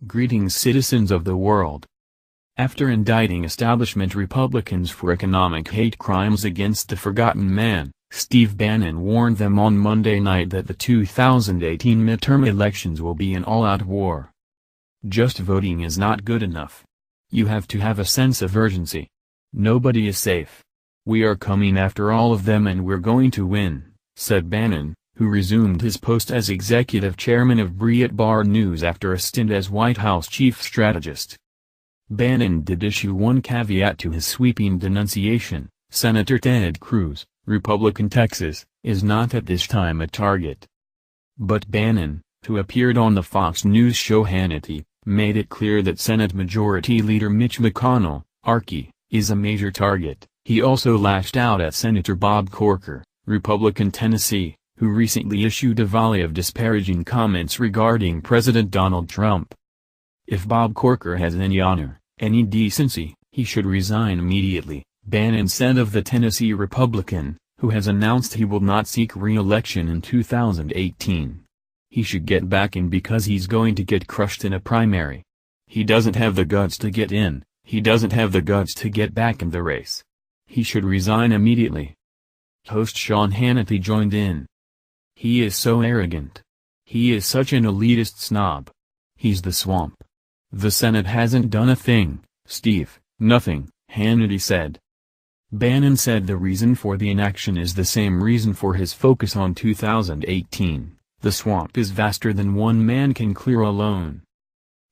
Greetings, citizens of the world. After indicting establishment Republicans for economic hate crimes against the forgotten man, Steve Bannon warned them on Monday night that the 2018 midterm elections will be an all-out war. Just voting is not good enough. You have to have a sense of urgency. Nobody is safe. We are coming after all of them and we're going to win, said Bannon, who resumed his post as executive chairman of Breitbart News after a stint as White House chief strategist. Bannon did issue one caveat to his sweeping denunciation: Senator Ted Cruz, Republican Texas, is not at this time a target. But Bannon, who appeared on the Fox News show Hannity, made it clear that Senate Majority Leader Mitch McConnell, RK, is a major target. He also lashed out at Senator Bob Corker, Republican Tennessee, who recently issued a volley of disparaging comments regarding President Donald Trump. If Bob Corker has any honor, any decency, he should resign immediately, Bannon said of the Tennessee Republican, who has announced he will not seek re-election in 2018. He should get back in because he's going to get crushed in a primary. He doesn't have the guts to get in, he doesn't have the guts to get back in the race. He should resign immediately. Host Sean Hannity joined in. He is so arrogant. He is such an elitist snob. He's the swamp. The Senate hasn't done a thing, Steve, nothing, Hannity said. Bannon said the reason for the inaction is the same reason for his focus on 2018. The swamp is vaster than one man can clear alone.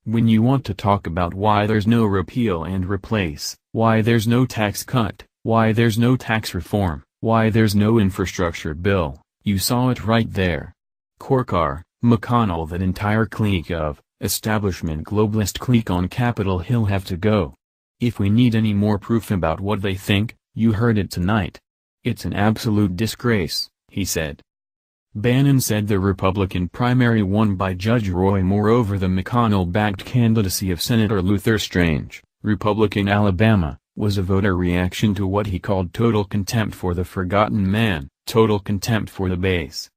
When you want to talk about why there's no repeal and replace, why there's no tax cut, why there's no tax reform, why there's no infrastructure bill, you saw it right there. Corker, McConnell, that entire clique of establishment globalist clique on Capitol Hill have to go. If we need any more proof about what they think, you heard it tonight. It's an absolute disgrace, he said. Bannon said the Republican primary won by Judge Roy Moore over the McConnell-backed candidacy of Senator Luther Strange, Republican Alabama, was a voter reaction to what he called total contempt for the forgotten man, total contempt for the base.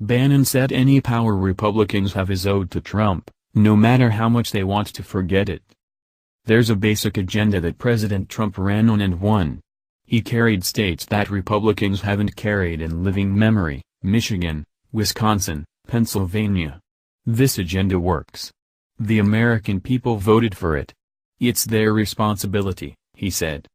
Bannon said any power Republicans have is owed to Trump, no matter how much they want to forget it. There's a basic agenda that President Trump ran on and won. He carried states that Republicans haven't carried in living memory: Michigan, Wisconsin, Pennsylvania. This agenda works. The American people voted for it. It's their responsibility, he said.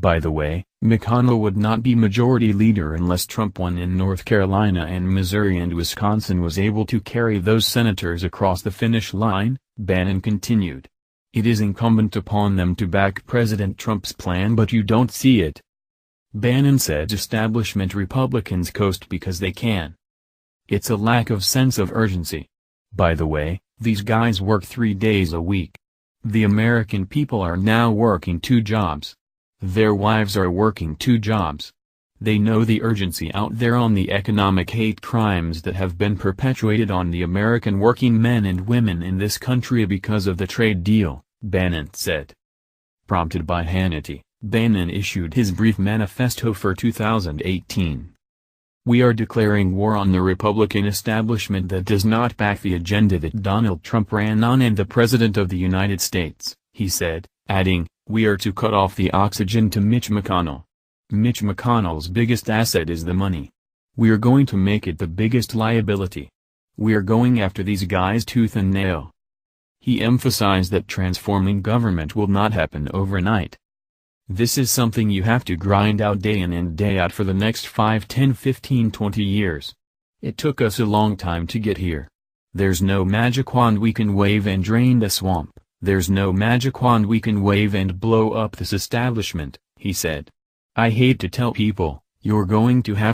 By the way, McConnell would not be majority leader unless Trump won in North Carolina and Missouri and Wisconsin was able to carry those senators across the finish line, Bannon continued. It is incumbent upon them to back President Trump's plan, but you don't see it. Bannon said establishment Republicans coast because they can. It's a lack of sense of urgency. By the way, these guys work 3 days a week. The American people are now working 2 jobs. Their wives are working 2 jobs. They know the urgency out there on the economic hate crimes that have been perpetuated on the American working men and women in this country because of the trade deal, Bannon said. Prompted by Hannity, Bannon issued his brief manifesto for 2018. We are declaring war on the Republican establishment that does not back the agenda that Donald Trump ran on and the President of the United States, he said, adding, we are to cut off the oxygen to Mitch McConnell. Mitch McConnell's biggest asset is the money. We are going to make it the biggest liability. We are going after these guys tooth and nail. He emphasized that transforming government will not happen overnight. This is something you have to grind out day in and day out for the next 5, 10, 15, 20 years. It took us a long time to get here. There's no magic wand we can wave and drain the swamp. There's no magic wand we can wave and blow up this establishment, he said. I hate to tell people, you're going to have